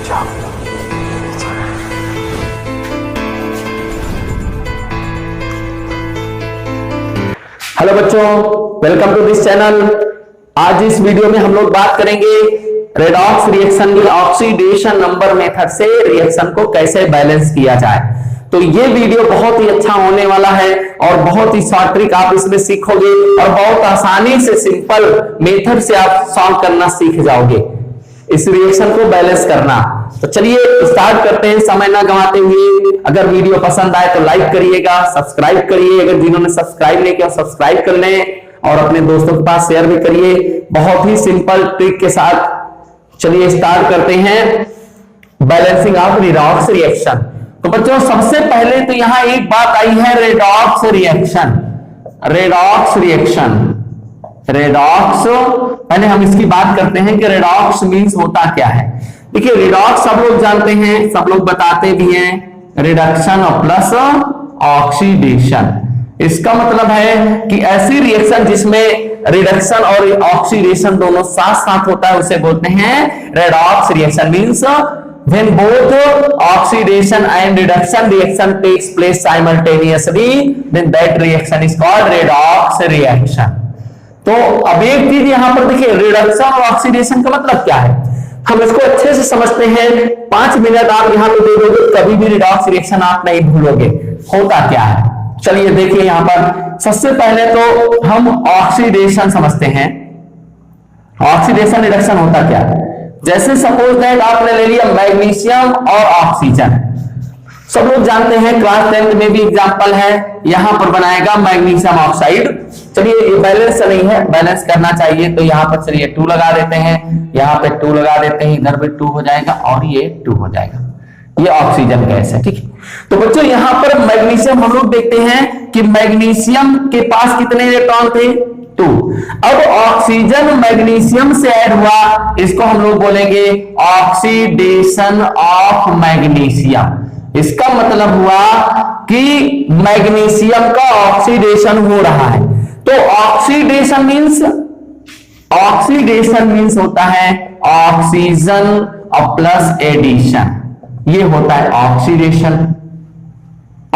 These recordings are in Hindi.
हेलो बच्चों, वेलकम टू दिस चैनल। आज इस वीडियो में हम लोग बात करेंगे रेडॉक्स रिएक्शन की ऑक्सीडेशन नंबर मेथड से रिएक्शन को कैसे बैलेंस किया जाए। तो ये वीडियो बहुत ही अच्छा होने वाला है और बहुत ही शॉर्ट ट्रिक आप इसमें सीखोगे और बहुत आसानी से सिंपल मेथड से आप सॉल्व करना सीख जाओगे, इस रिएक्शन को बैलेंस करना। तो चलिए स्टार्ट करते हैं समय ना गंवाते हुए। अगर वीडियो पसंद आए तो लाइक करिएगा, सब्सक्राइब करिए, अगर जिन्होंने सब्सक्राइब नहीं किया सब्सक्राइब कर लें और अपने दोस्तों के पास शेयर भी करिए बहुत ही सिंपल ट्रिक के साथ। चलिए स्टार्ट करते हैं बैलेंसिंग ऑफ रेडॉक्स रिएक्शन। तो बच्चों सबसे पहले तो यहां एक बात आई है redox reaction. Redox reaction, redox, पहले हम इसकी बात करते हैं कि रेडॉक्स मींस होता क्या है। देखिए रेडॉक्स सब लोग जानते हैं, सब लोग बताते भी हैं, रिडक्शन और प्लस ऑक्सीडेशन। इसका मतलब है कि ऐसी रिएक्शन जिसमें रिडक्शन और ऑक्सीडेशन दोनों साथ साथ होता है उसे बोलते हैं redox reaction. Means when both oxidation and reduction reaction takes place simultaneously, then that reaction is called redox reaction। तो अब एक चीज यहां पर देखिए, रिडक्शन और ऑक्सीडेशन का मतलब क्या है, हम इसको अच्छे से समझते हैं। 5 मिनट आप यहां पे दे दोगे, कभी भी रिडॉक्स रिएक्शन आप नहीं भूलोगे होता क्या है। चलिए देखिए यहां पर सबसे पहले तो हम ऑक्सीडेशन समझते हैं। ऑक्सीडेशन रिडक्शन होता क्या है, जैसे सपोज दैट आपने ले लिया मैग्नीशियम और ऑक्सीजन। सब लोग जानते हैं, क्लास 10 में भी एग्जांपल है, यहां पर बनाएगा मैग्नीशियम ऑक्साइड। चलिए ये बैलेंस नहीं है, बैलेंस करना चाहिए तो यहां पर चलिए 2 लगा देते हैं, यहां पे 2 लगा देते हैं, इधर पे 2 हो जाएगा और ये 2 हो जाएगा। ये ऑक्सीजन गैस है, ठीक है। तो बच्चों यहां पर मैग्नीशियम हम लोग देखते हैं कि मैग्नीशियम के पास कितने इलेक्ट्रॉन थे, 2। अब ऑक्सीजन मैग्नीशियम से ऐड हुआ, इसको हम लोग बोलेंगे ऑक्सीडेशन ऑफ मैग्नीशियम। इसका मतलब हुआ कि मैग्नीशियम का ऑक्सीडेशन हो रहा है। तो ऑक्सीडेशन मींस होता है ऑक्सीजन और प्लस एडिशन, ये होता है ऑक्सीडेशन।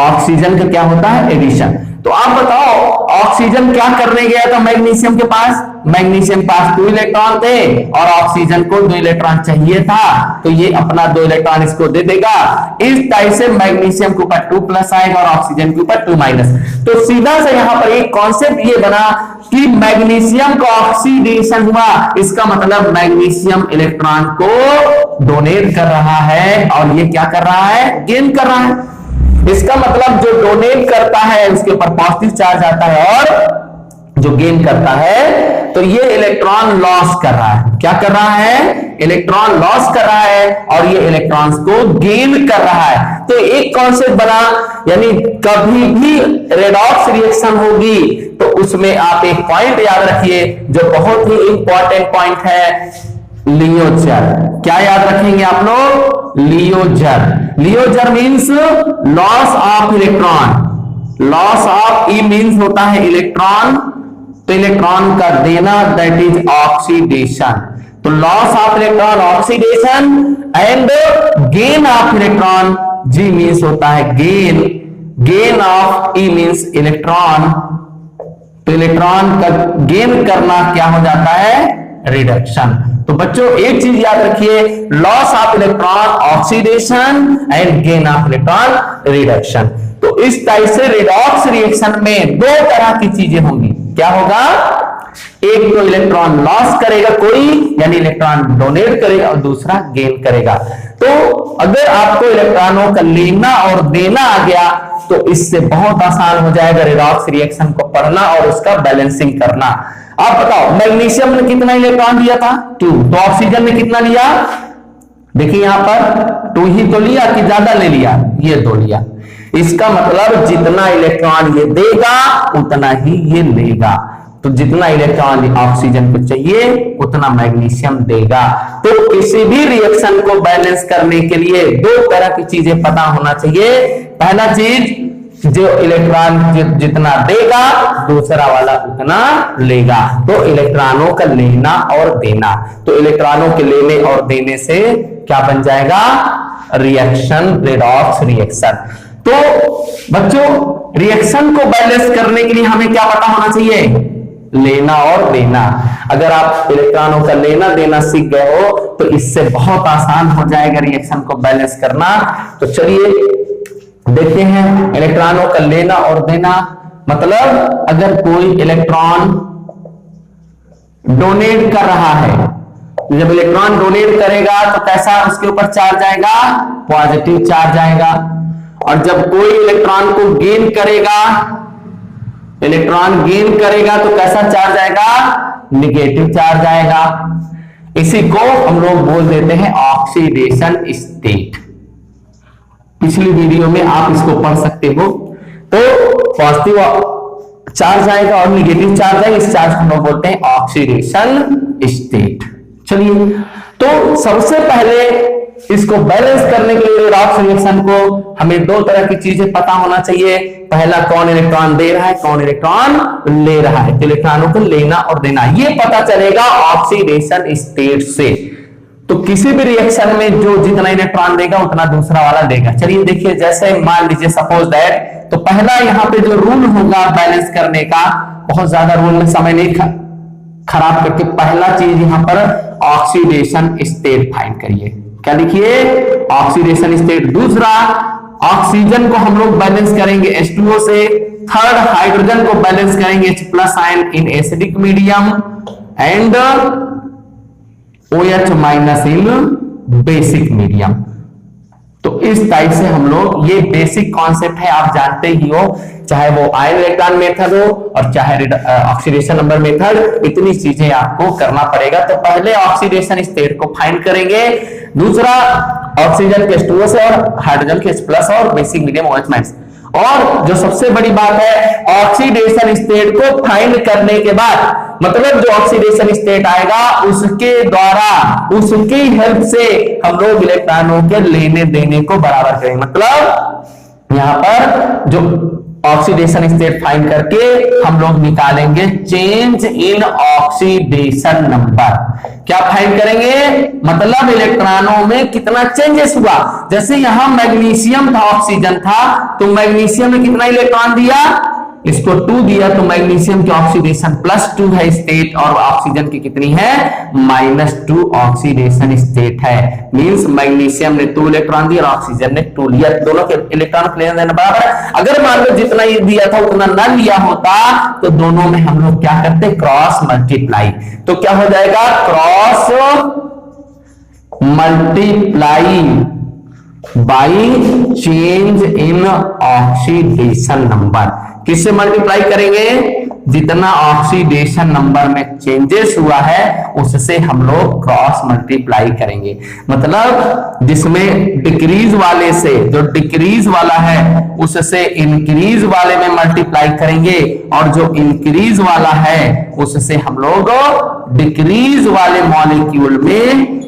ऑक्सीजन का क्या होता है, एडिशन। तो आप बताओ ऑक्सीजन क्या करने गया था मैग्नीशियम के पास, मैग्नीशियम पास 2 इलेक्ट्रॉन थे और ऑक्सीजन को 2 इलेक्ट्रॉन चाहिए था, तो ये अपना 2 इलेक्ट्रॉन इसको दे देगा। इस टाइप से मैग्नीशियम के ऊपर 2 प्लस आएगा और ऑक्सीजन के ऊपर 2 माइनस। तो सीधा से यहां पर एक कॉन्सेप्ट ये बना कि मैग्नीशियम का ऑक्सीडेशन हुआ, इसका मतलब मैग्नीशियम इलेक्ट्रॉन को डोनेट कर रहा है और ये क्या कर रहा है, गेन कर रहा है। इसका मतलब जो डोनेट करता है उसके ऊपर पॉजिटिव चार्ज आता है और जो गेन करता है तो ये इलेक्ट्रॉन लॉस कर रहा है। क्या कर रहा है, इलेक्ट्रॉन लॉस कर रहा है और ये इलेक्ट्रॉन्स को गेन कर रहा है। तो एक कॉन्सेप्ट बना, यानी कभी भी रेडॉक्स रिएक्शन होगी तो उसमें आप एक पॉइंट याद रखिए जो बहुत ही इंपॉर्टेंट पॉइंट है, लियोजर। क्या याद रखेंगे आप लोग, लियोजर। लियोजर means loss of electron. Loss of E means होता है इलेक्ट्रॉन, तो इलेक्ट्रॉन का देना दैट इज ऑक्सीडेशन। तो loss of electron oxidation and gain of electron, G means होता है gain. Gain of E means electron, तो इलेक्ट्रॉन का गेन करना क्या हो जाता है, रिडक्शन। तो बच्चों एक चीज याद रखिए, loss of electron oxidation and gain of electron reduction. तो इस टाइप से रिडॉक्स रिएक्शन में 2 तरह की चीजें होंगी। क्या होगा, एक तो इलेक्ट्रॉन लॉस करेगा कोई, यानी इलेक्ट्रॉन डोनेट करेगा, और दूसरा गेन करेगा। तो अगर आपको इलेक्ट्रॉनों का लेना और देना आ गया तो इससे बहुत आसान हो जाएगा रिडॉक्स रिएक्शन को पढ़ना और उसका बैलेंसिंग करना। आप बताओ मैग्नीशियम ने कितना इलेक्ट्रॉन दिया था, 2, तो ऑक्सीजन ने कितना लिया, देखिए यहां पर 2 ही तो लिया कि ज्यादा ले लिया, ये 2 लिया। इसका मतलब जितना इलेक्ट्रॉन ये देगा उतना ही ये लेगा। तो जितना इलेक्ट्रॉन ऑक्सीजन को चाहिए उतना मैग्नीशियम देगा। तो किसी भी रिएक्शन को बैलेंस करने के लिए 2 तरह की चीजें पता होना चाहिए। पहला चीज जो इलेक्ट्रॉन जितना देगा दूसरा वाला उतना लेगा। तो इलेक्ट्रॉनों का लेना और देना, तो इलेक्ट्रॉनों के लेने और देने से क्या बन जाएगा, रिएक्शन, रेडॉक्स रिएक्शन। तो बच्चों रिएक्शन को बैलेंस करने के लिए हमें क्या पता होना चाहिए, लेना और देना। अगर आप इलेक्ट्रॉनों का लेना देना सीख गए हो तो इससे बहुत आसान हो जाएगा रिएक्शन को बैलेंस करना। तो चलिए देखते हैं इलेक्ट्रॉनों का लेना और देना। मतलब अगर कोई इलेक्ट्रॉन डोनेट कर रहा है, जब इलेक्ट्रॉन डोनेट करेगा तो कैसा उसके ऊपर चार्ज आएगा, पॉजिटिव चार्ज आएगा। और जब कोई इलेक्ट्रॉन को गेन करेगा, इलेक्ट्रॉन गेन करेगा तो कैसा चार्ज आएगा, निगेटिव चार्ज आएगा। इसी को हम लोग बोल देते हैं ऑक्सीडेशन स्टेट। पिछली वीडियो में आप इसको पढ़ सकते हो। तो पॉजिटिव चार्ज आएगा और निगेटिव चार्ज आएगा, इस चार्ज को हम लोग बोलते हैं ऑक्सीडेशन स्टेट। चलिए, तो सबसे पहले इसको बैलेंस करने के लिए रेडॉक्स रिएक्शन को हमें दो तरह की चीजें पता होना चाहिए। पहला, कौन इलेक्ट्रॉन दे रहा है, कौन इलेक्ट्रॉन ले रहा है। तो इलेक्ट्रॉनों को लेना और देना ये पता चलेगा ऑक्सीडेशन स्टेट से। तो किसी भी रिएक्शन में जो जितना इलेक्ट्रॉन देगा उतना दूसरा वाला देगा। चलिए देखिए, जैसे मान लीजिए सपोज दैट, तो पहला यहाँ पे जो रूल होगा बैलेंस करने का, बहुत ज्यादा रूल में समय नहीं खराब करके पहला चीज यहाँ पर ऑक्सीडेशन स्टेट फाइंड करिए। क्या लिखिए, ऑक्सीडेशन स्टेट। दूसरा, ऑक्सीजन को हम लोग बैलेंस करेंगे H2O से। थर्ड, हाइड्रोजन को बैलेंस करेंगे H+ ion in acidic medium and OH- in basic medium. तो इस टाइप से हम लोग, ये बेसिक कॉन्सेप्ट है, आप जानते ही हो, चाहे वो आयन इलेक्ट्रॉन मेथड हो और चाहे ऑक्सीडेशन नंबर मेथड, इतनी चीजें आपको करना पड़ेगा। तो पहले ऑक्सीडेशन स्टेट को फाइंड करेंगे, दूसरा ऑक्सीजन के H2O से और हाइड्रोजन के H+ और बेसिक मीडियम OH-। और जो सबसे बड़ी बात है, ऑक्सीडेशन स्टेट को फाइंड करने के बाद, मतलब जो ऑक्सीडेशन स्टेट आएगा उसके द्वारा, उसकी हेल्प से हम लोग इलेक्ट्रॉनों के लेने देने को बराबर करेंगे। मतलब यहां पर जो ऑक्सीडेशन स्टेट फाइंड करके हम लोग निकालेंगे चेंज इन ऑक्सीडेशन नंबर। क्या फाइंड करेंगे, मतलब इलेक्ट्रॉनों में कितना चेंजेस हुआ। जैसे यहां मैग्नीशियम था, ऑक्सीजन था, तो मैग्नीशियम में कितना इलेक्ट्रॉन दिया, इसको 2 दिया, तो मैग्नीशियम की ऑक्सीडेशन +2 है स्टेट, और ऑक्सीजन की कितनी है, -2 ऑक्सीडेशन स्टेट है। मींस मैग्नीशियम ने 2 इलेक्ट्रॉन दिया और ऑक्सीजन ने 2 लिया, दोनों के इलेक्ट्रॉन लेना देना बराबर है। अगर मान लो जितना ये दिया था उतना ना लिया होता तो दोनों में हम लोग क्या करते, क्रॉस मल्टीप्लाई। तो क्या हो जाएगा, cross multiply by change in oxidation number. किससे मल्टीप्लाई करेंगे, जितना ऑक्सीडेशन नंबर में चेंजेस हुआ है उससे हम लोग क्रॉस मल्टीप्लाई करेंगे। मतलब जिसमें डिक्रीज वाले से, जो डिक्रीज वाला है उससे इंक्रीज वाले में मल्टीप्लाई करेंगे, और जो इंक्रीज वाला है उससे हम लोग डिक्रीज वाले मॉलिक्यूल में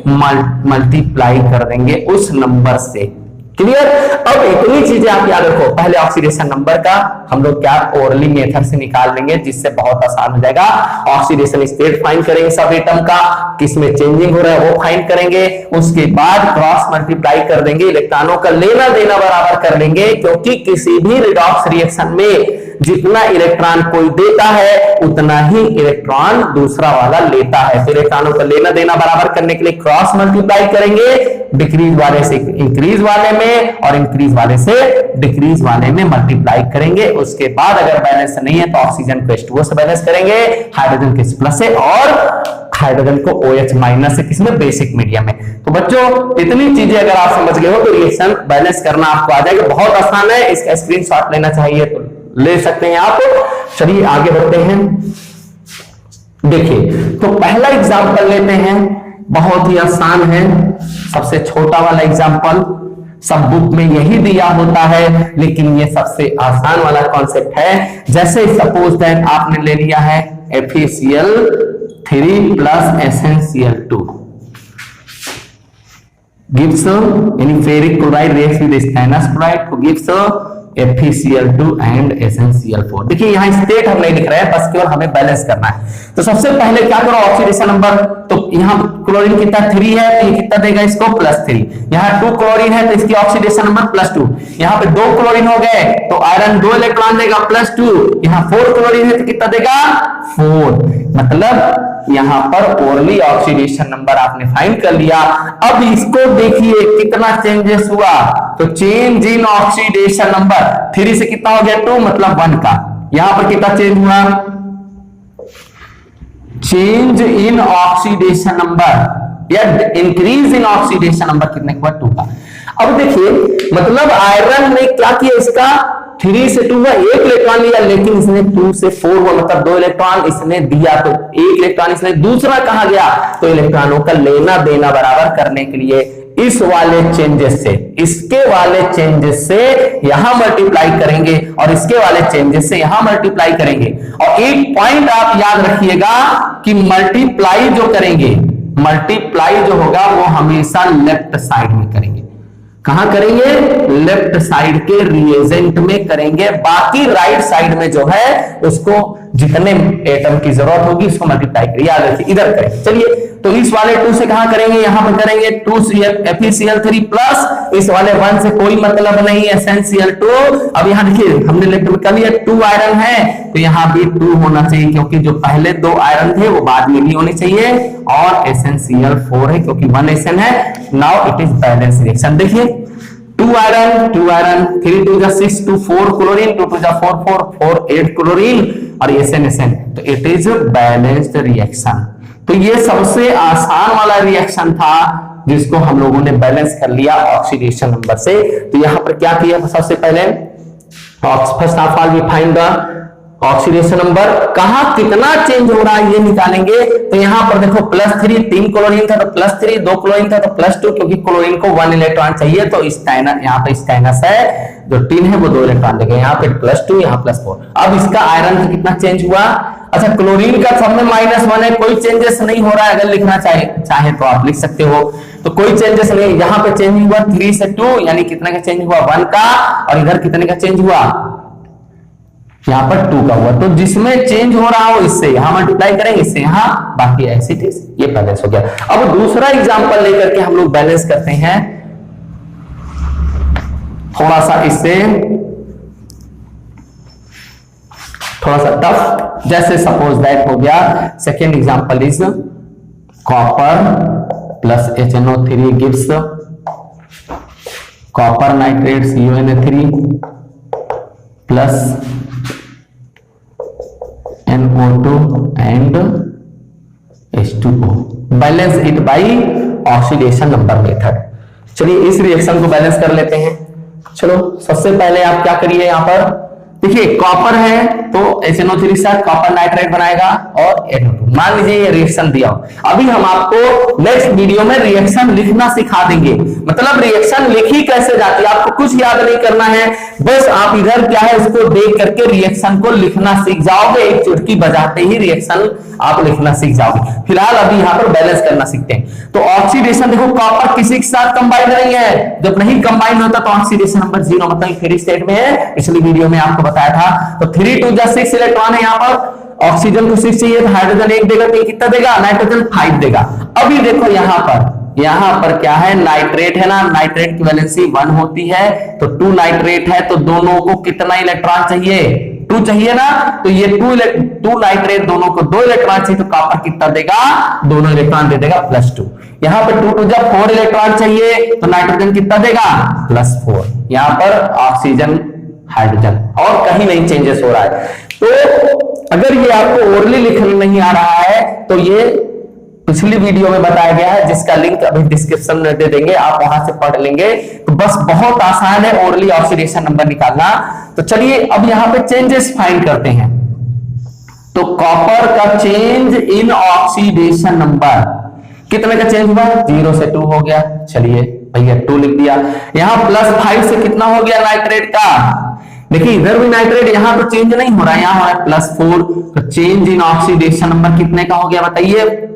मल्टीप्लाई कर देंगे उस नंबर से। क्लियर। अब इतनी चीजें आप याद रखो, पहले ऑक्सीडेशन नंबर का हम लोग क्या ओरली मेथड से निकाल लेंगे, जिससे बहुत आसान हो जाएगा। ऑक्सीडेशन स्टेट फाइंड करेंगे सब एटम का, किसमें चेंजिंग हो रहा है वो फाइंड करेंगे, उसके बाद क्रॉस मल्टीप्लाई कर देंगे, इलेक्ट्रॉनों का लेना देना बराबर कर लेंगे, क्योंकि किसी भी रिडॉक्स रिएक्शन में जितना इलेक्ट्रॉन कोई देता है उतना ही इलेक्ट्रॉन दूसरा वाला लेता है। तो इलेक्ट्रॉनों का लेना देना बराबर करने के लिए क्रॉस मल्टीप्लाई करेंगे, डिक्रीज वाले से इंक्रीज वाले में और इंक्रीज वाले से डिक्रीज वाले में मल्टीप्लाई करेंगे। उसके बाद अगर बैलेंस नहीं है तो ऑक्सीजन को H2O से बैलेंस करेंगे, हाइड्रोजन के H+ से, और हाइड्रोजन को OH- से, किसमें, बेसिक मीडियम में। तो बच्चों इतनी चीजें अगर आप समझ गए हो तो रिएक्शन बैलेंस करना आपको आ जाएगा, बहुत आसान है। इसका स्क्रीनशॉट लेना चाहिए तो ले सकते हैं आप। चलिए आगे बढ़ते हैं। देखिए, तो पहला एग्जांपल लेते हैं, बहुत ही आसान है, सबसे छोटा वाला एग्जांपल, सब बुक में यही दिया होता है, लेकिन ये सबसे आसान वाला कॉन्सेप्ट है। जैसे सपोज दैट आपने ले लिया है FeCl3 + SnCl2 gives any ferric chloride reacts with stannous chloride to gives FeCl2 and SnCl4। देखिए यहाँ स्टेट हम नहीं लिख रहे हैं, बस केवल हमें बैलेंस करना है। तो सबसे पहले क्या करो, ऑक्सीडेशन नंबर, तो यहाँ क्लोरीन कितना 3 है, तो ये कितना देगा इसको +3। यहाँ 2 क्लोरीन है तो इसकी ऑक्सीडेशन नंबर +2। यहाँ पे 2 क्लोरीन हो गए तो आयरन 2 इलेक्ट्रॉन देगा +2। यहाँ 4 क्लोरीन है तो कितना देगा 4। मतलब यहाँ पर ओरली ऑक्सीडेशन नंबर आपने फाइंड कर लिया। अब इसको देखिए कितना चेंजेस हुआ, तो चेंज इन ऑक्सीडेशन नंबर 3 से कितना हो गया 2, मतलब 1 का। यहां पर कितना चेंज हुआ, चेंज इन ऑक्सीडेशन नंबर या इंक्रीज इन ऑक्सीडेशन नंबर कितने हुआ 2 का। अब देखिए मतलब आयरन ने क्या किया, इसका 3 से 2 हुआ, 1 इलेक्ट्रॉन लिया, लेकिन इसने 2 से 4 हुआ, मतलब 2 इलेक्ट्रॉन इसने दिया, तो 1 इलेक्ट्रॉन इसने दूसरा कहां गया, तो इलेक्ट्रॉनों का लेना देना बराबर करने के लिए इस वाले चेंजेस से इसके वाले चेंजेस से यहां मल्टीप्लाई करेंगे और इसके वाले चेंजेस से यहां मल्टीप्लाई करेंगे। और एक पॉइंट आप याद रखिएगा कि मल्टीप्लाई जो करेंगे, मल्टीप्लाई जो होगा वो हमेशा लेफ्ट साइड में करेंगे। कहां करेंगे, लेफ्ट साइड के रिएजेंट में करेंगे, बाकी राइट साइड में जो है उसको जितने एटम की जरूरत होगी उसको मल्टीप्लाई करिए, याद रखिए इधर करेंगे। चलिए तो इस वाले 2 से कहां करेंगे, यहां पर करेंगे 2FeCl3 प्लस इस वाले 1 से कोई मतलब नहीं है SnCl2। अब यहां देखिए हमने लेफ्ट में कर लिया, 2 आयरन है तो यहां भी 2 होना चाहिए, क्योंकि जो पहले 2 आयरन थे वो बाद में भी होने चाहिए, और SnCl4 है क्योंकि 1 SN है। Now it is balance reaction. देखिए 2 आयरन 3 2 6 2 4 क्लोरीन 2 2 4 4 4 8 क्लोरीन और SN तो इट इज बैलेंस्ड रिएक्शन। तो ये सबसे आसान वाला रिएक्शन था जिसको हम लोगों ने बैलेंस कर लिया ऑक्सीडेशन नंबर से। तो यहां पर क्या किया, सबसे पहले first of all we find the oxidation number, कहां कितना चेंज हो रहा है ये निकालेंगे। तो यहां पर देखो +3, 3 क्लोरीन था तो +3, 2 क्लोरीन था तो +2, क्योंकि क्लोरीन को 1 इलेक्ट्रॉन चाहिए, तो यहाँ पे स्टाइनस है जो 3 है वो 2 इलेक्ट्रॉन देगा, यहाँ पे +2 यहाँ +4। अब इसका आयरन का कितना चेंज हुआ, अच्छा क्लोरीन का सब में -1 है, कोई चेंजेस नहीं हो रहा है, अगर लिखना चाहे तो आप लिख सकते हो, तो कोई चेंजेस नहीं। यहाँ पे चेंज हुआ 3 से 2, यानी कितने का चेंज हुआ 1 का, और इधर कितने का चेंज हुआ, यहाँ पर 2 का हुआ। तो जिसमें चेंज हो रहा हो इससे यहां मल्टीप्लाई करेंगे, इससे यहां, बाकी ऐसे ये बैलेंस हो गया। अब दूसरा एग्जांपल लेकर के हम लोग बैलेंस करते हैं, थोड़ा सा इससे थोड़ा सा टफ। जैसे सपोज दैट हो गया, second example is copper plus HNO3 gives copper nitrate CuNO3 plus NO2 and H2O। Balance it by oxidation number method. चलिए इस रिएक्शन को बैलेंस कर लेते हैं। चलो सबसे पहले आप क्या करिए, यहां पर देखिए कॉपर है तो HNO3 के साथ कॉपर नाइट्रेट बनाएगा और NO2। मान लीजिए ये रिएक्शन दिया हो। अभी हम आपको नेक्स्ट वीडियो में रिएक्शन लिखना सिखा देंगे, मतलब रिएक्शन लिखी कैसे जाती है, आपको कुछ याद नहीं करना है, बस आप इधर क्या है उसको देख करके रिएक्शन को लिखना सीख जाओगे, एक चुटकी बजाते ही रिएक्शन आप लिखना सीख जाओगे। फिलहाल अभी यहाँ पर बैलेंस करना सीखते हैं। तो ऑक्सीडेशन देखो, कॉपर किसी के साथ कंबाइन नहीं है, जब नहीं कंबाइन होता तो ऑक्सीडेशन नंबर 0, मतलब फ्री स्टेट में है। पिछली वीडियो में आपको बताया था। तो 3 2 6 इलेक्ट्रॉन है यहाँ पर, ऑक्सीजन को 6 चाहिए, हाइड्रोजन 1 देगा तो कितना देगा, नाइट्रोजन 5 देगा। अभी देखो यहाँ पर क्या है, नाइट्रेट है ना, नाइट्रेट की वैलेंसी 1 होती है, तो 2 नाइट्रेट है तो दोनों को कितना इलेक्ट्रॉन चाहिए, 2 चाहिए ना, तो ये 2 नाइट्रेट दोनों को 2 इलेक्ट्रॉन चाहिए, तो कॉपर कितना देगा, दोनों इलेक्ट्रॉन दे देगा +2। यहाँ पर 2 2 4 इलेक्ट्रॉन चाहिए तो नाइट्रोजन कितना देगा +4। यहाँ पर ऑक्सीजन हाइड्रोजन और कहीं नहीं चेंजेस हो रहा है। तो अगर ये आपको ओरली लिखना नहीं आ रहा है तो ये पिछली वीडियो में बताया गया है, जिसका लिंक अभी डिस्क्रिप्शन में दे देंगे, आप वहां से पढ़ लेंगे। तो बस बहुत आसान है ओरली ऑक्सीडेशन नंबर निकालना। तो चलिए अब यहाँ पे चेंजेस फाइंड करते हैं। तो कॉपर का चेंज इन ऑक्सीडेशन नंबर कितने का चेंज हुआ, 0 से 2 हो गया। चलिए भैया 2 लिख दिया। यहाँ +5 से कितना हो गया नाइट्रेट का, देखिए इधर भी नाइट्रेट, यहाँ तो चेंज नहीं हो रहा है, यहाँ हो रहा है +4। तो चेंज इन ऑक्सीडेशन नंबर कितने का हो गया बताइए,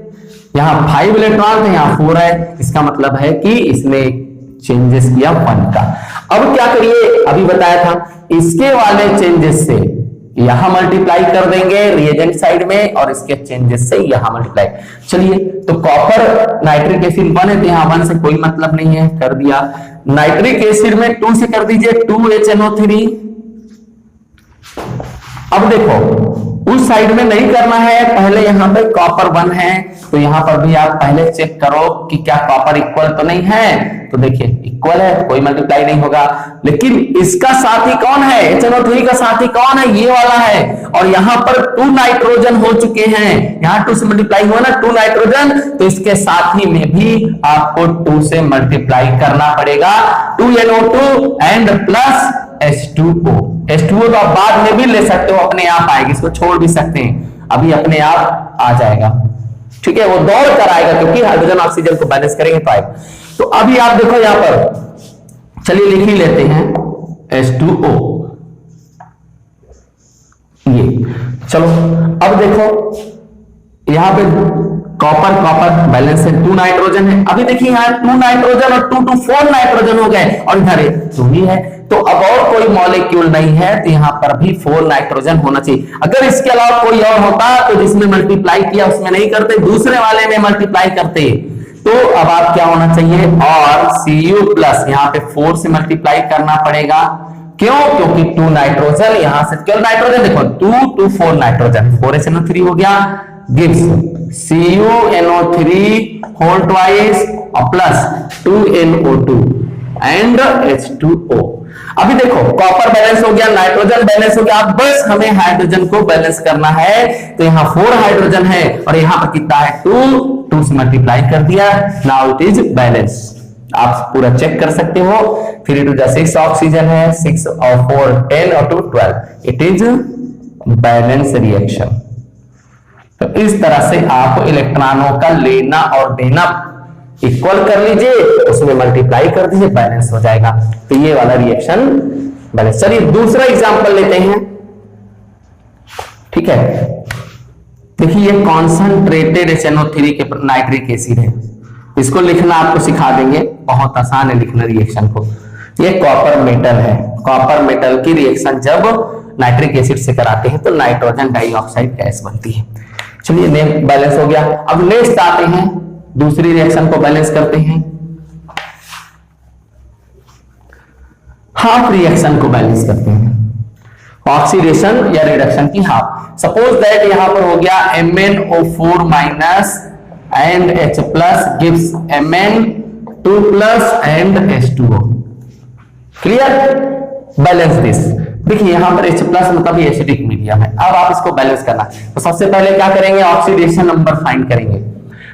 यहाँ 5 इलेक्ट्रॉन थे, यहाँ 4 है, इसका मतलब है कि इसने चेंजेस किया 1 का। अब क्या करिए, अभी बताया था इसके वाले चेंजेस से यहां मल्टीप्लाई कर देंगे रिएजेंट साइड में, और इसके चेंजेस से यहां मल्टीप्लाई। चलिए, तो कॉपर नाइट्रिक एसिड 1 है, तो यहां 1 से कोई मतलब नहीं है, कर दिया। नाइट्रिक एसिड में 2 से कर दीजिए 2HNO3। अब देखो उस साइड में नहीं करना है, पहले यहां पे कॉपर 1 है, तो यहां पर भी आप पहले चेक करो कि क्या कॉपर इक्वल तो नहीं है। तो देखिए इक्वल है, कोई मल्टीप्लाई नहीं होगा। लेकिन इसका साथी कौन है, HNO3 का साथी कौन है, ये वाला है। और यहां पर 2 नाइट्रोजन हो चुके हैं, यहां 2 से मल्टीप्लाई हुआ ना 2 नाइट्रोजन, तो इसके साथी में भी आपको 2 से मल्टीप्लाई करना पड़ेगा। 2NO2 and plus H2O। H2O तो आप बाद में भी ले सकते हो, अपने आप आएगी, इसको छोड़ भी सकते हैं, अभी अपने आप आ जाएगा। ठीक है, वो दौड़ कर आएगा, क्योंकि हाइड्रोजन ऑक्सीजन को बैलेंस करेंगे तो आएगा। तो अभी आप देखो यहां पर, चलिए लिख ही लेते हैं H2O ये। चलो अब देखो यहां पे कॉपर कॉपर बैलेंस है, 2 नाइट्रोजन है। अभी देखिए यहां 2 नाइट्रोजन और 2 4 नाइट्रोजन हो गए, और इधर 2 ही है, तो अब और कोई मॉलिक्यूल नहीं है, तो यहां पर भी 4 नाइट्रोजन होना चाहिए। अगर इसके अलावा कोई और होता तो जिसमें मल्टीप्लाई किया उसमें नहीं करते, दूसरे वाले में मल्टीप्लाई करते। तो अब आप क्या होना चाहिए, और Cu प्लस यहां पे 4 से मल्टीप्लाई करना पड़ेगा। क्यों, क्योंकि 2 नाइट्रोजन यहां से, केवल नाइट्रोजन देखो 2 4 नाइट्रोजन, 4HNO3 हो गया, गिव्स CuNO3 होल ट्वाइस और प्लस 2NO2 एंड H2O। अभी देखो कॉपर बैलेंस हो गया, नाइट्रोजन बैलेंस हो गया, अब बस हमें हाइड्रोजन को बैलेंस करना है। तो यहाँ 4 हाइड्रोजन है और यहाँ पर कितना है 2 से मल्टीप्लाई कर दिया, नाउ इट इज बैलेंस। आप पूरा चेक कर सकते हो। 3 2 6 ऑक्सीजन है, 6 और 4 10 और 2 12, इट इज बैलेंस रिएक्शन। तो इस तरह से आप इलेक्ट्रॉनों का लेना और देना इक्वल कर लीजिए, उसमें मल्टीप्लाई कर दीजिए, बैलेंस हो जाएगा। तो ये वाला रिएक्शन बैलेंस। चलिए दूसरा एग्जांपल लेते हैं। ठीक है, देखिए ये कॉन्संट्रेटेड HNO3 के नाइट्रिक एसिड है, इसको लिखना आपको सिखा देंगे, बहुत आसान है लिखना रिएक्शन को। ये कॉपर मेटल है, कॉपर मेटल की रिएक्शन जब नाइट्रिक एसिड से कराते हैं तो नाइट्रोजन डाइऑक्साइड गैस बनती है। चलिए बैलेंस हो गया। अब नेक्स्ट आते हैं, दूसरी रिएक्शन को बैलेंस करते हैं, हाफ रिएक्शन को बैलेंस करते हैं, ऑक्सीडेशन या रिडक्शन की हाफ। सपोज दैट यहां पर हो गया MnO4 minus and H plus gives Mn2 plus and H2O। Clear, balance this. देखिए यहां पर H प्लस मतलब ये एसिडिक मीडियम है। अब आप इसको बैलेंस करना, तो सबसे पहले क्या करेंगे, ऑक्सीडेशन नंबर फाइंड करेंगे।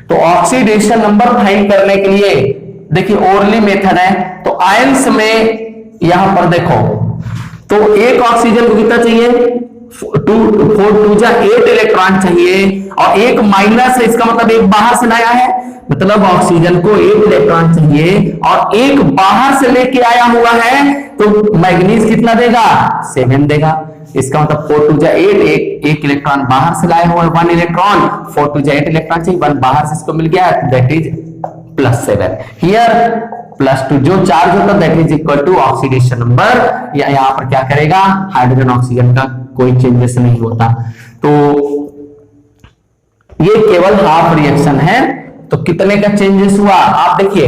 तो ऑक्सीडेशन नंबर फाइंड करने के लिए देखिए ओरली मेथड है, तो आयंस में यहां पर देखो, तो एक ऑक्सीजन को कितना चाहिए, 4 2 8 इलेक्ट्रॉन चाहिए, और एक माइनस है, इसका मतलब एक बाहर से लाया है, मतलब ऑक्सीजन को 8 इलेक्ट्रॉन चाहिए, और एक बाहर से लेके आया हुआ है, तो मैग्नीज कितना देगा, 7 देगा। इसका मतलब 4 2 8, एक इलेक्ट्रॉन बाहर से लाया हुआ है, 1 इलेक्ट्रॉन, 4 2 8 इलेक्ट्रॉन चाहिए, 1 बाहर से इसको मिल गया, दैट इज +7। हियर +2 जो चार्ज होता है that is equal to oxidation number. या यहां पर क्या करेगा, हाइड्रोजन ऑक्सीजन का कोई चेंजेस नहीं होता। तो ये केवल हाफ रिएक्शन है, तो कितने का चेंजेस हुआ आप देखिए,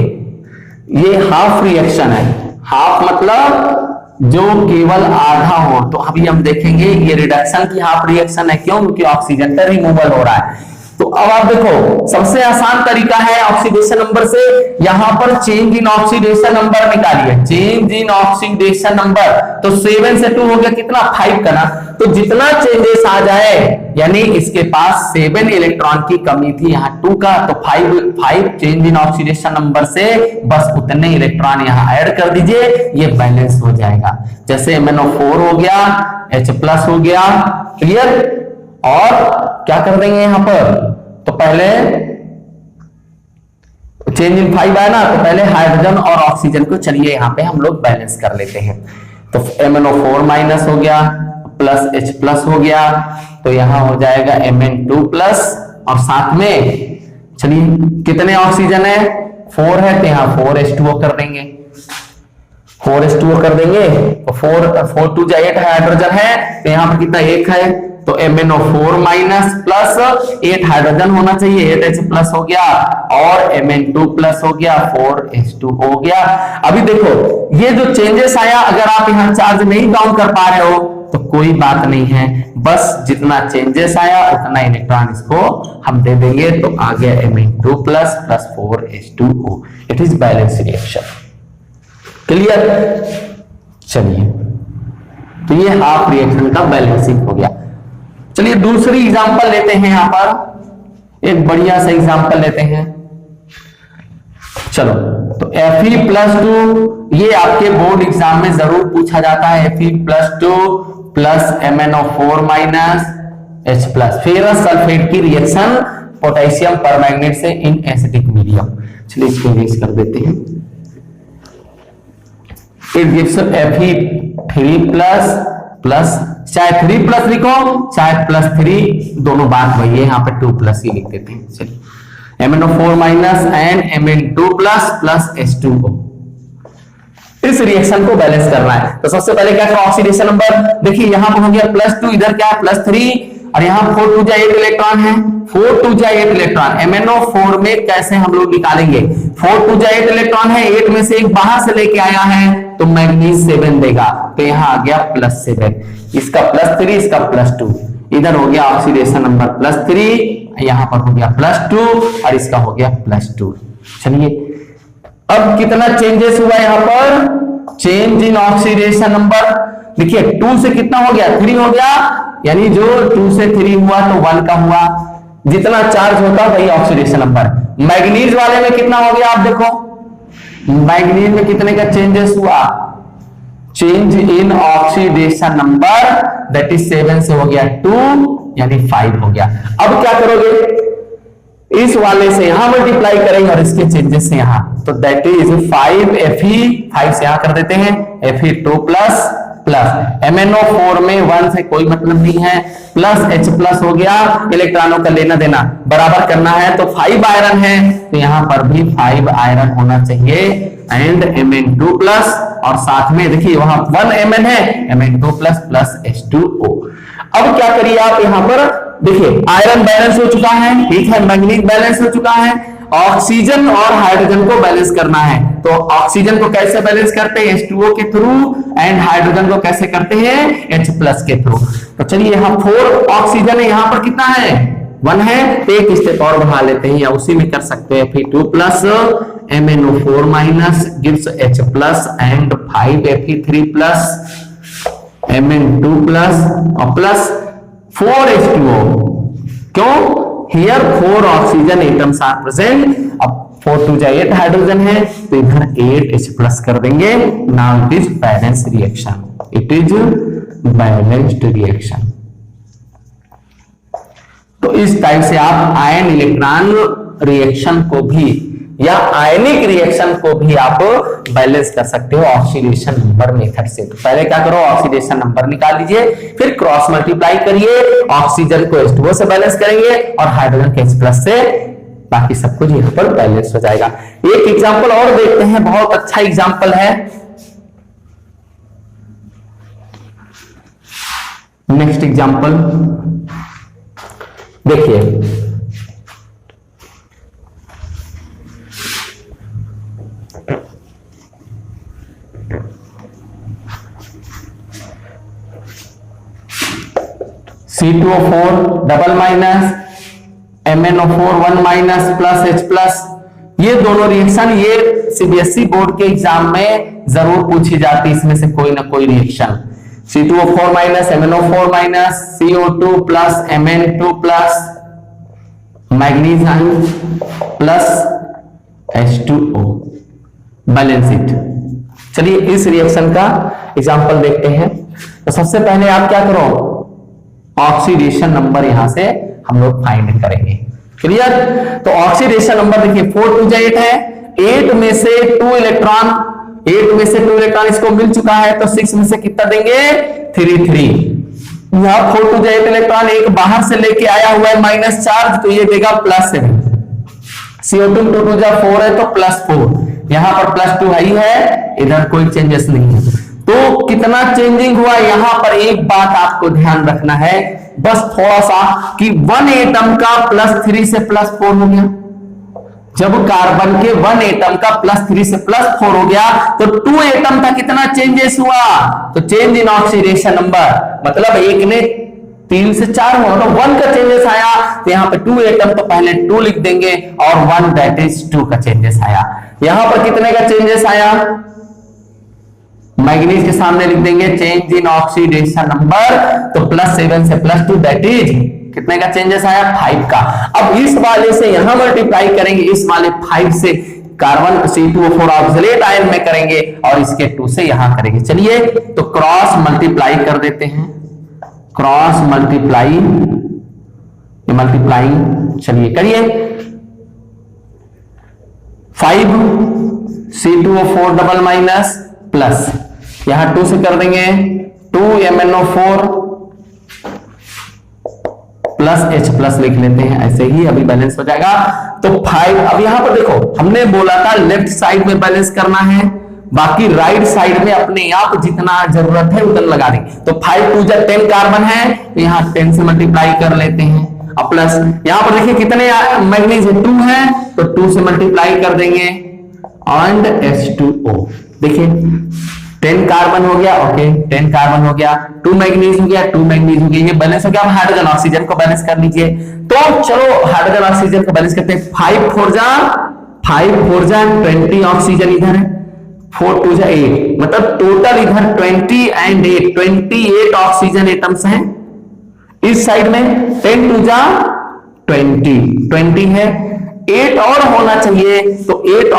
ये हाफ रिएक्शन है, हाफ मतलब जो केवल आधा हो। तो अभी हम देखेंगे ये रिडक्शन की हाफ रिएक्शन है, क्यों, क्योंकि ऑक्सीजन का रिमूवल हो रहा है। तो अब आप देखो सबसे आसान तरीका है ऑक्सीडेशन नंबर से, यहां पर चेंज इन ऑक्सीडेशन नंबर निकालिए, चेंज इन ऑक्सीडेशन नंबर। तो 7 से 2 हो गया कितना, 5 का ना, तो जितना चेंजेस आ जाए, यानी इसके पास 7 इलेक्ट्रॉन की कमी थी, यहाँ 2 का, तो 5 चेंज इन ऑक्सीडेशन नंबर से बस उतने इलेक्ट्रॉन यहाँ ऐड कर दीजिए, ये बैलेंस हो जाएगा। जैसे MnO4 हो गया, H प्लस हो गया, क्लियर। और क्या कर देंगे यहां पर, तो पहले चेंज इन 5 आया ना, तो पहले हाइड्रोजन और ऑक्सीजन को चलिए यहां पे हम लोग बैलेंस कर लेते हैं। तो MnO4 माइनस हो गया प्लस H प्लस हो गया, तो यहां हो जाएगा Mn2 प्लस, और साथ में चलिए कितने ऑक्सीजन है, 4 है, तो यहां 4H2O कर देंगे, 4s2 कर देंगे तो 4 2 जा 8 हाइड्रोजन है, तो यहाँ पर कितना 1 है, तो MnO4 माइनस प्लस 8 हाइड्रोजन होना चाहिए, 8H प्लस हो गया और Mn2 प्लस हो गया, 4H2 हो गया। अभी देखो ये जो चेंजेस आया, अगर आप यहाँ चार्ज नहीं डाउन कर पा रहे हो तो कोई बात नहीं है, बस जितना चेंजेस आया उतना इलेक्ट्रॉन इसको हम दे देंगे, तो आ गया Mn2 plus plus 4H2O। It is balance reaction. Clear? चलिए, तो ये हाफ रिएक्शन का बैलेंसिंग हो गया। चलिए दूसरी एग्जांपल लेते हैं, यहां पर एक बढ़िया सा एग्जांपल लेते हैं। चलो, तो Fe+2 ये आपके बोर्ड एग्जाम में जरूर पूछा जाता है। Fe+2 plus MnO4 minus H plus, ferrous sulphate की रिएक्शन पोटेशियम परमैंगनेट से इन एसिडिक मीडियम। चलिए इसको इरेज कर देते हैं। इट गिव्स Fe3 प्लस चाहे 3 प्लस लिखो चाहे +3, दोनों बात वही है, यहाँ पे 2 प्लस ही लिख देते हैं। चलिए MnO4 minus and Mn2 plus plus H2O। इस रिएक्शन को बैलेंस करना है, तो सबसे पहले क्या करो, ऑक्सीडेशन नंबर देखिए, यहाँ पर हो गया +2, इधर क्या है +3, और यहाँ 4 2 जा 8 इलेक्ट्रॉन है, 4 2 जा 8 इलेक्ट्रॉन। MnO4 में कैसे हम लोग निकालेंगे, 4 2 जा 8 इलेक्ट्रॉन है, 8 में से एक बाहर से लेके आया है तो मैग्नीज 7 देगा, तो यहाँ आ गया +7, इसका +3, इसका +2, इधर हो गया ऑक्सीडेशन नंबर +3, यहाँ पर हो गया +2 और इसका हो गया +2। चलिए अब कितना चेंजेस हुआ यहाँ पर, चेंज इन ऑक्सीडेशन नंबर देखिए, 2 से कितना हो गया 3 हो गया, यानी जो 2 से 3 हुआ तो 1 का हुआ, जितना चार्ज होता वही ऑक्सीडेशन नंबर। मैग्नीज वाले में कितना हो गया, आप देखो मैग्नीज में कितने का चेंजेस हुआ, change in oxidation number that is 7 से हो गया 2 यानी 5 हो गया। अब क्या करोगे, इस वाले से यहां मल्टीप्लाई करेंगे और इसके चेंजेस से यहां, तो दैट इज 5 Fe, 5 से यहां कर देते हैं Fe2 प्लस प्लस MnO4 में 1 से कोई मतलब नहीं है, प्लस H प्लस हो गया, इलेक्ट्रॉनों का लेना देना बराबर करना है, तो 5 आयरन है तो यहां पर भी 5 आयरन होना चाहिए एंड Mn2 प्लस, और साथ में देखिए वहां 1 Mn है, Mn2 प्लस प्लस H2O। अब क्या करिए आप, यहां पर देखिए आयरन बैलेंस हो चुका है, ठीक है, मैग्नीज बैलेंस हो चुका है, ऑक्सीजन और हाइड्रोजन को बैलेंस करना है, तो ऑक्सीजन को कैसे बैलेंस करते हैं, H2O के थ्रू, एंड हाइड्रोजन को कैसे करते हैं, H प्लस के थ्रू। तो चलिए यहाँ 4 ऑक्सीजन है, यहाँ पर कितना है 1 है, तो एक स्टेप और बढ़ा लेते हैं या उसी में कर सकते हैं, Fe2 plus MnO4 minus gives H plus and 5 Fe3 plus Mn2 plus और प्लस 4H2O। क्यों, here 4 oxygen atoms are present, अब 4 2 जा 8 हाइड्रोजन है तो इधर 8H प्लस कर देंगे। Now it is balance reaction, it is balanced reaction. तो इस टाइप से आप आयन इलेक्ट्रॉन रिएक्शन को भी या आयनिक रिएक्शन को भी आप बैलेंस कर सकते हो ऑक्सीडेशन नंबर मेथड से। तो पहले क्या करो, ऑक्सीडेशन नंबर निकाल लीजिए, फिर क्रॉस मल्टीप्लाई करिए, ऑक्सीजन को H2O से बैलेंस करेंगे और हाइड्रोजन के H प्लस से, बाकी सब कुछ यहाँ पर बैलेंस हो जाएगा। एक एग्जांपल और देखते हैं, बहुत अच्छा एग्जांपल है। नेक्स्ट एग्जांपल देखिए, C2O4 double minus MnO4 1 minus plus H plus, ये दोनों रिएक्शन ये CBSE बोर्ड के एग्जाम में जरूर पूछी जाती है, इसमें से कोई ना कोई reaction. C2O4 minus MnO4 minus CO2 plus Mn2 plus manganese ion plus H2O, balance it. चलिए इस रिएक्शन का एग्जांपल देखते हैं। तो सबसे पहले आप क्या करो, ऑक्सीडेशन नंबर यहां से हम लोग फाइंड करेंगे। क्लियर, तो ऑक्सीडेशन नंबर देखिए 4 2 जा 8 है, 8 में से 2 इलेक्ट्रॉन, 8 में से 2 इलेक्ट्रॉन इसको मिल चुका है, तो 6 में से कितना देंगे 3 3। यहां 4 2 जा 8 इलेक्ट्रॉन एक बाहर से लेके आया हुआ है माइनस चार्ज, तो ये देगा +7। CO2 2 2 जा 4 है तो +4, यहां पर +2 ही है, इधर कोई चेंजेस नहीं है। तो कितना चेंजिंग हुआ यहां पर, एक बात आपको ध्यान रखना है बस थोड़ा सा, कि 1 एटम का +3 से +4 हो गया। जब कार्बन के 1 एटम का +3 से +4 हो गया तो 2 एटम का कितना चेंजेस हुआ, तो चेंज इन ऑक्सीडेशन नंबर, मतलब एक ने 3 से 4 हुआ तो 1 का चेंजेस आया, तो यहां पे 2 एटम तो पहले 2 लिख देंगे और 1 दैट इज 2 का चेंजेस आया। यहां पर कितने का चेंजेस आया, मैग्नीज के सामने लिख देंगे चेंज इन ऑक्सीडेशन नंबर, तो +7 से +2 दैट इज कितने का चेंजेस आया, 5 का। अब इस वाले से यहां मल्टीप्लाई करेंगे, इस वाले 5 से कार्बन C2O4 ऑक्सलेट आयन में करेंगे और इसके 2 से यहां करेंगे। चलिए तो क्रॉस मल्टीप्लाई कर देते हैं, क्रॉस मल्टीप्लाई, मल्टीप्लाइंग चलिए करिए। 5 C2O4 डबल माइनस प्लस, यहां 2 से कर देंगे 2 MnO4 प्लस H प्लस लिख लेते हैं, ऐसे ही अभी बैलेंस हो जाएगा। तो 5, अब यहां पर देखो हमने बोला था लेफ्ट साइड में बैलेंस करना है, बाकी राइट साइड में अपने आप जितना जरूरत है उतना लगा देंगे। तो 5 2 जा 10 कार्बन है, तो यहां 10 से मल्टीप्लाई कर लेते हैं। अब प्लस यहां पर देखिए कितने मैग्नीज है, 2 है, तो 2 से मल्टीप्लाई कर देंगे एंड H2O। देखिए 10 कार्बन हो गया, ओके 10 कार्बन हो गया, 2 मैग्नीज हो गया, 2 मैग्नीज हो गया, ये बैलेंस हो गया। अब हाइड्रोजन ऑक्सीजन को बैलेंस कर लीजिए, तो चलो हाइड्रोजन ऑक्सीजन को बैलेंस करते हैं। 5 4 जा 20 ऑक्सीजन इधर है, 4 2 जा 8, मतलब टोटल इधर 20 एंड 8 28 ऑक्सीजन एटम्स हैं इस साइड में। 10 2 जा 20 है, 8 और होना चाहिए, तो 8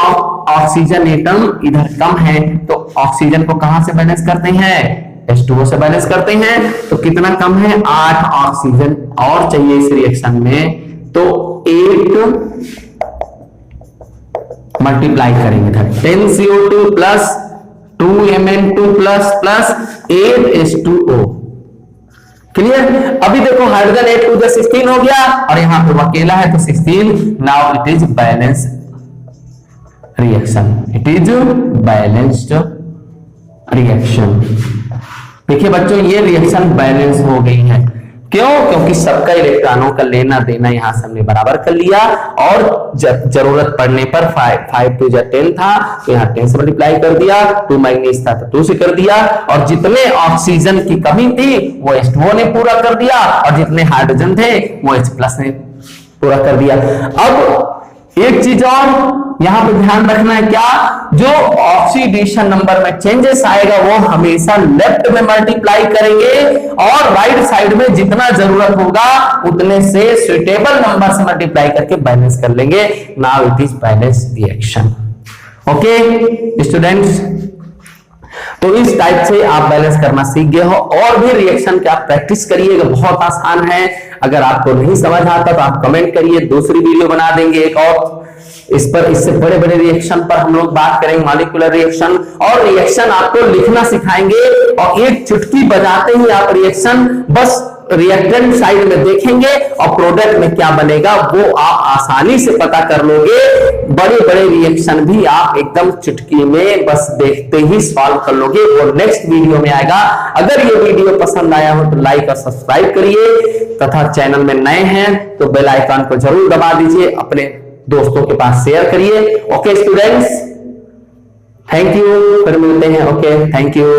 ऑक्सीजन एटम इधर कम है, तो ऑक्सीजन को कहां से बैलेंस करते हैं, H2O से बैलेंस करते हैं। तो कितना कम है, 8 ऑक्सीजन और चाहिए इस रिएक्शन में, तो 8 मल्टीप्लाई करेंगे इधर 10 CO2 plus 2 Mn2 plus 8 H2O। Clear. अभी देखो हाइड्रोजन 8 2 16 हो गया और यहां पे अकेला है तो 16। Now it is balance reaction, it is balanced reaction. देखिए बच्चों ये रिएक्शन बैलेंस हो गई है, क्यों, क्योंकि सबका इलेक्ट्रॉनों का लेना देना यहां से हमने बराबर कर लिया और जरूरत पड़ने पर 5 2 10 था तो यहां 10 से मल्टीप्लाई कर दिया, 2 मैग्नीज था तो 2 से कर दिया, और जितने ऑक्सीजन की कमी थी वो H2O ने पूरा कर दिया और जितने हाइड्रोजन थे वो H प्लस ने पूरा कर दिया। अब एक चीज और यहां पे ध्यान रखना है, क्या, जो ऑक्सीडेशन नंबर में चेंजेस आएगा वो हमेशा लेफ्ट में मल्टीप्लाई करेंगे और राइट साइड में जितना जरूरत होगा उतने से सुइटेबल नंबर से मल्टीप्लाई करके बैलेंस कर लेंगे। Now it is balance reaction. Okay students, तो इस टाइप से आप बैलेंस करना सीख गए हो। और भी रिएक्शन की आप प्रैक्टिस करिएगा, बहुत आसान है। अगर आपको नहीं समझ आता तो आप कमेंट करिए, दूसरी वीडियो बना देंगे एक और इस पर, इससे बड़े बड़े रिएक्शन पर हम लोग बात करेंगे, मॉलिक्यूलर रिएक्शन। और रिएक्शन आपको लिखना सिखाएंगे और एक चुटकी बजाते ही आप रिएक्शन बस रिएक्टेंट साइड में देखेंगे और प्रोडक्ट में क्या बनेगा वो आप आसानी से पता कर लोगे। बड़े बड़े रिएक्शन भी आप एकदम चुटकी में बस देखते ही सॉल्व कर लोगे, वो नेक्स्ट वीडियो में आएगा। अगर ये वीडियो पसंद आया हो तो लाइक और सब्सक्राइब करिए, तथा चैनल में नए हैं तो बेल आइकन को जरूर दबा दीजिए, अपने दोस्तों के पास शेयर करिए। ओके स्टूडेंट्स, थैंक यू, फिर मिलते हैं। Okay, thank you.